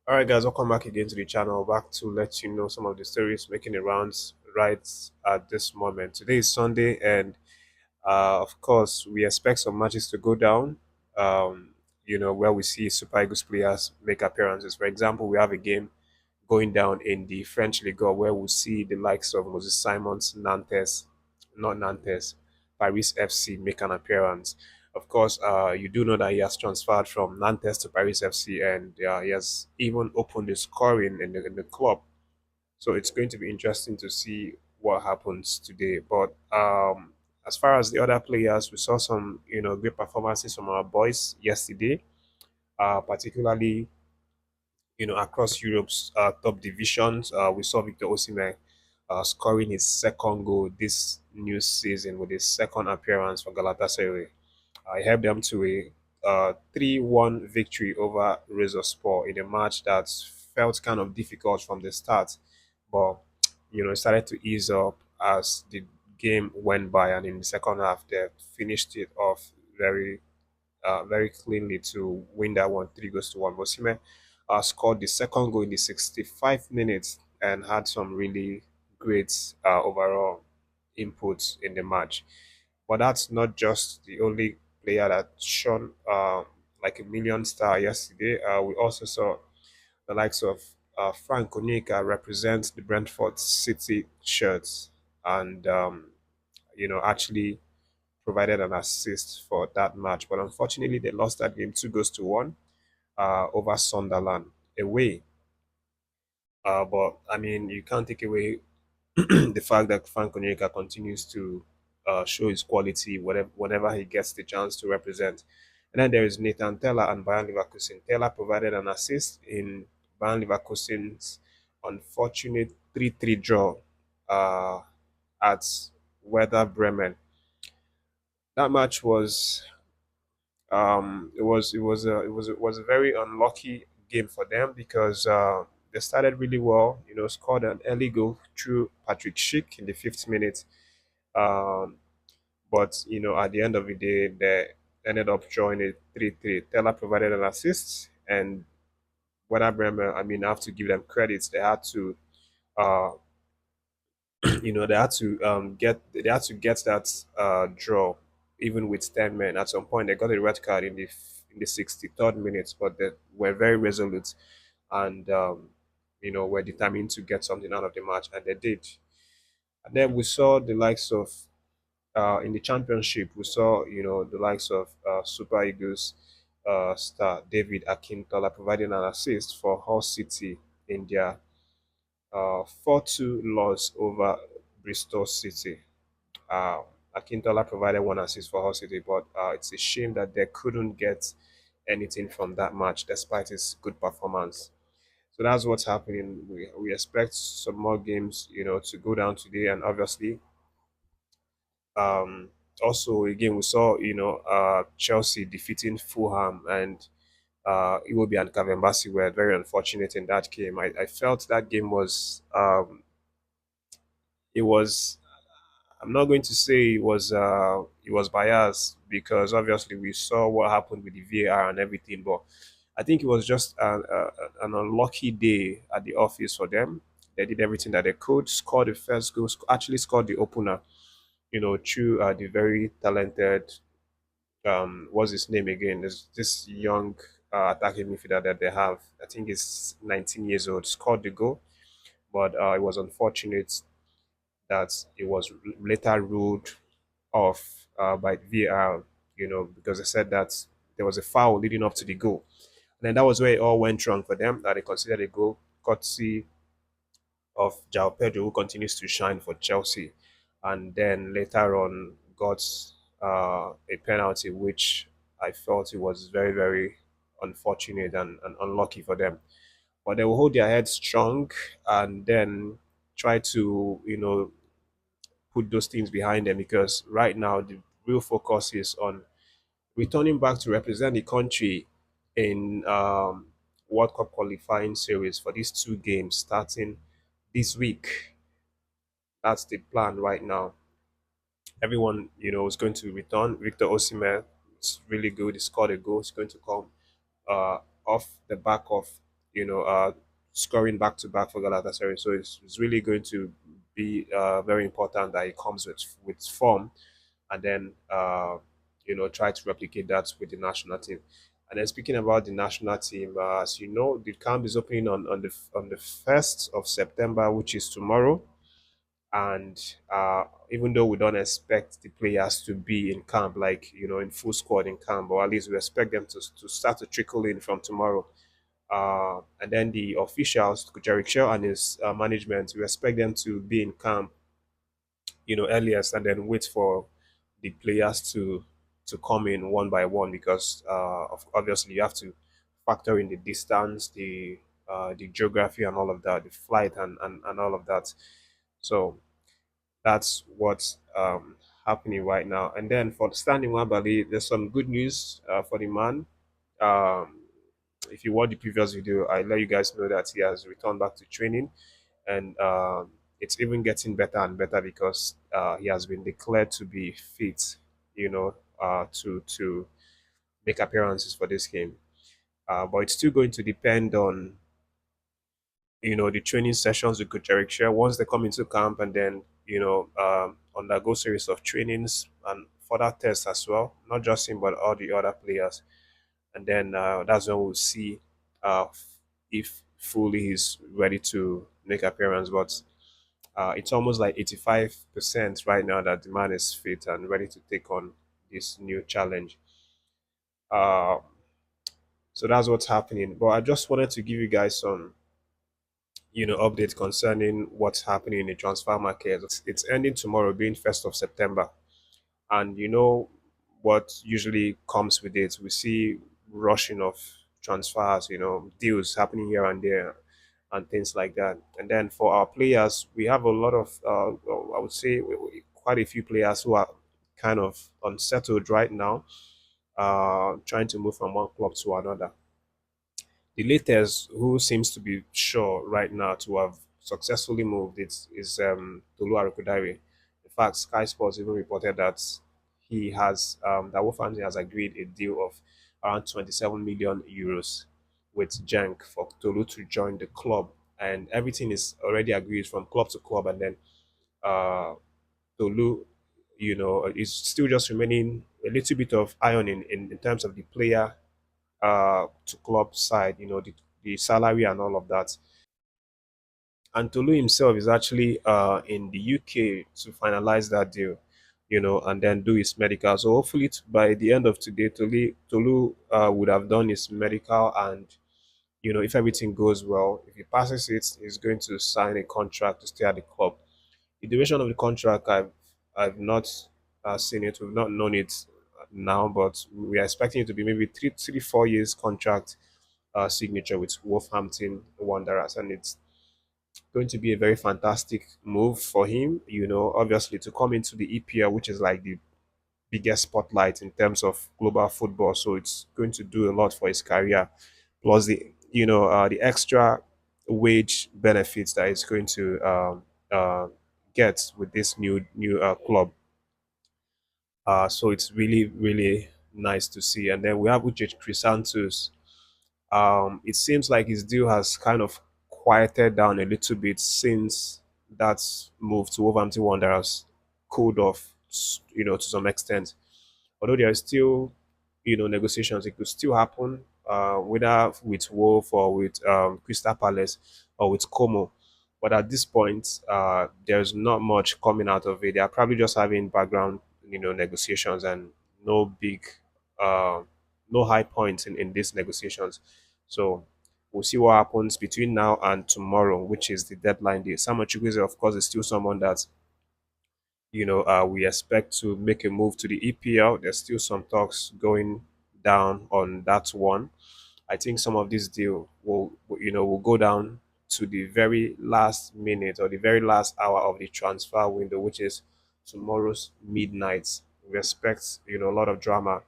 All right, guys, welcome back again to the channel. Back to let you know some of the stories making the rounds right at this moment. Today is Sunday, and of course, we expect some matches to go down. Where we see Super Eagles players make appearances. For example, we have a game going down in the French League where we'll see the likes of Moses Simons, Nantes, not Nantes, Paris FC make an appearance. Of course, you do know that he has transferred from Nantes to Paris FC, and he has even opened the scoring in the club. So it's going to be interesting to see what happens today. But as far as the other players, we saw some great performances from our boys yesterday, particularly across Europe's top divisions. We saw Victor Osimhen scoring his second goal this new season with his second appearance for Galatasaray. I helped them to a 3-1 victory over Sport in a match that felt kind of difficult from the start, but it started to ease up as the game went by, and in the second half they finished it off very cleanly to win that one, 3 goals to 1. Osimhen scored the second goal in the 65 minutes and had some really great overall inputs in the match. But that's not just the only player that shone like a million star yesterday. We also saw the likes of Frank Onyeka represent the Brentford City shirts and actually provided an assist for that match. But unfortunately, they lost that game 2 goals to 1 over Sunderland away. But I mean, you can't take away the fact that Frank Onyeka continues to show his quality whenever he gets the chance to represent. And then there is Nathan Teller and Bayern Leverkusen. Teller provided an assist in Bayern Leverkusen's unfortunate 3-3 draw uh, at Werder Bremen. That match was it was a very unlucky game for them because they started really well. Scored an early goal through Patrick Schick in the 5th minute. Um, but at the end of the day, they ended up drawing it 3-3. Teller provided an assist, and Werder Bremen, I mean, I have to give them credits. They had to, uh, they had to get that draw even with 10 men. At some point, they got a red card in the 63rd minute, but they were very resolute and were determined to get something out of the match, and they did. And then we saw the likes of in the championship, we saw the likes of Super Eagles star David Akintola providing an assist for Hull City in their 4-2 loss over Bristol City. Uh, Akintola provided one assist for Hull City, but it's a shame that they couldn't get anything from that match despite his good performance. So that's what's happening. We expect some more games, to go down today, and obviously, um, also again we saw Chelsea defeating Fulham, and Iwobi and Kavembasi were very unfortunate in that game. I felt that game was I'm not going to say it was biased because obviously we saw what happened with the VAR and everything, but I think it was just an unlucky day at the office for them. They did everything that they could, scored the first goal, actually scored the opener, through the very talented what's his name again? There's this young attacking midfielder that they have. I think he's 19 years old. Scored the goal, but it was unfortunate that it was later ruled off by VAR, because they said that there was a foul leading up to the goal. And then that was where it all went wrong for them, that they considered a goal courtesy of Jao Pedro, who continues to shine for Chelsea. And then later on got a penalty, which I felt it was very, very unfortunate and unlucky for them. But they will hold their heads strong and then try to, put those things behind them, because right now the real focus is on returning back to represent the country in World Cup qualifying series for these 2 games starting this week. That's the plan right now. Everyone, is going to return. Victor Osimhen is really good. He scored a goal. He's going to come off the back of scoring back to back for Galatasaray. So it's really going to be very important that he comes with form, and then try to replicate that with the national team. And then speaking about the national team, as you know, the camp is opening on the 1st of September, which is tomorrow. And even though we don't expect the players to be in camp, like in full squad in camp, or at least we expect them to start to trickle in from tomorrow. And then the officials, Shell and his management, we expect them to be in camp, earliest, and then wait for the players to come in one by one, because obviously you have to factor in the distance, the geography, and all of that, the flight, and all of that. So that's what's happening right now. And then for the standing Wabali, there's some good news for the man. Um, if you watch the previous video, I let you guys know that he has returned back to training, and it's even getting better and better, because he has been declared to be fit, to make appearances for this game. But it's still going to depend on the training sessions with Coach Eric Share once they come into camp, and then undergo series of trainings and further tests as well, not just him but all the other players. And then that's when we'll see uh, if fully he's ready to make appearance. But it's almost like 85% right now that the man is fit and ready to take on this new challenge. Uh, so that's what's happening. But I just wanted to give you guys some update concerning what's happening in the transfer market. It's ending tomorrow, being 1st of September. And you know what usually comes with it. We see rushing of transfers, deals happening here and there, and things like that. And then for our players, we have a lot of, I would say, quite a few players who are kind of unsettled right now, trying to move from one club to another. The latest who seems to be sure right now to have successfully moved is Tolu. In fact, Sky Sports even reported that that Wolverhampton has agreed a deal of around 27 million euros with Genk for Tolu to join the club, and everything is already agreed from club to club. And then uh, Tolu, is still just remaining a little bit of iron in terms of the player to club side, the salary and all of that. And Tolu himself is actually in the UK to finalize that deal, and then do his medical. So hopefully by the end of today, Tolu would have done his medical, and if everything goes well, if he passes it, he's going to sign a contract to stay at the club. The duration of the contract, I've not seen it. We've not known it now, but we are expecting it to be maybe 4 years contract signature with Wolverhampton Wanderers, and it's going to be a very fantastic move for him. Obviously to come into the EPL, which is like the biggest spotlight in terms of global football, so it's going to do a lot for his career. Plus the extra wage benefits that he's going to uh, get with this new club. So it's really really nice to see. And then we have Uche Crisantos. It seems like his deal has kind of quieted down a little bit since that move to Wolverhampton Wanderers cooled off, to some extent. Although there are still, negotiations, it could still happen, whether with Wolf or with Crystal Palace or with Como. But at this point, there's not much coming out of it. They are probably just having background, negotiations, and no big, uh, no high points in these negotiations. So we'll see what happens between now and tomorrow, which is the deadline day. Samuel Chukwueze, of course, is still someone that we expect to make a move to the EPL. There's still some talks going down on that one. I think some of this deal will go down to the very last minute or the very last hour of the transfer window, which is tomorrow's midnight. We expect a lot of drama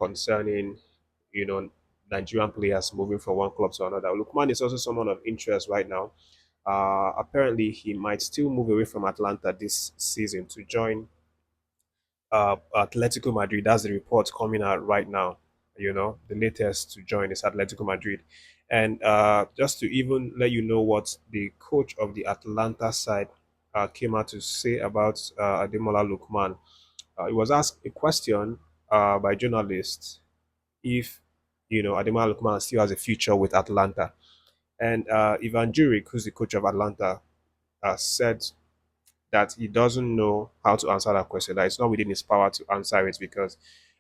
concerning you know Nigerian players moving from one club to another. Lookman is also someone of interest right now. Apparently, he might still move away from Atlanta this season to join Atletico Madrid. That's the report coming out right now. The latest to join is Atletico Madrid. And just to even let you know what the coach of the Atlanta side came out to say about Ademola Lookman. He was asked a question by journalists if Ademola Lookman still has a future with Atlanta. And Ivan Juric, who's the coach of Atlanta, said that he doesn't know how to answer that question, that it's not within his power to answer it because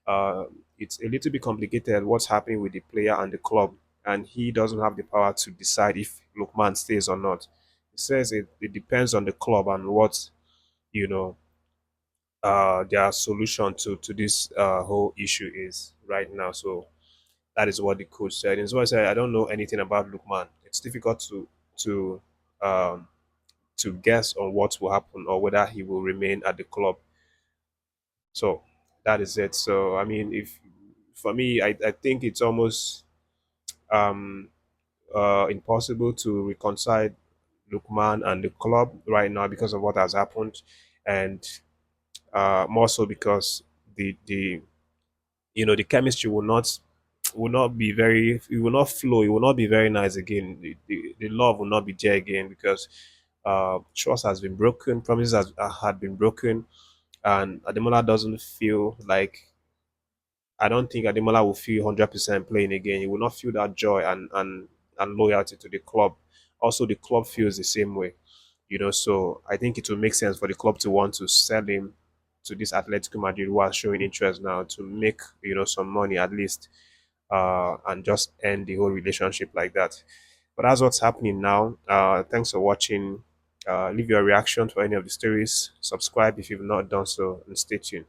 uh, it's a little bit complicated what's happening with the player and the club, and he doesn't have the power to decide if Lukman stays or not. He says it depends on the club and what, you know, their solution to this whole issue is right now. So that is what the coach said. And so I said, I don't know anything about Lukman. It's difficult to um, to guess on what will happen or whether he will remain at the club. So that is it. So I mean, if for me, I think it's almost um, impossible to reconcile Lukman and the club right now because of what has happened, and more so because the the chemistry will not be very, it will not flow, it will not be very nice again. The love will not be there again because trust has been broken, promises had been broken, and Ademola doesn't feel like, I don't think Ademola will feel 100% playing again. He will not feel that joy and loyalty to the club. Also, the club feels the same way, So I think it will make sense for the club to want to sell him to this Atletico Madrid who are showing interest now to make some money at least, and just end the whole relationship like that. But that's what's happening now. Thanks for watching. Leave your reaction to any of the stories. Subscribe if you've not done so, and stay tuned.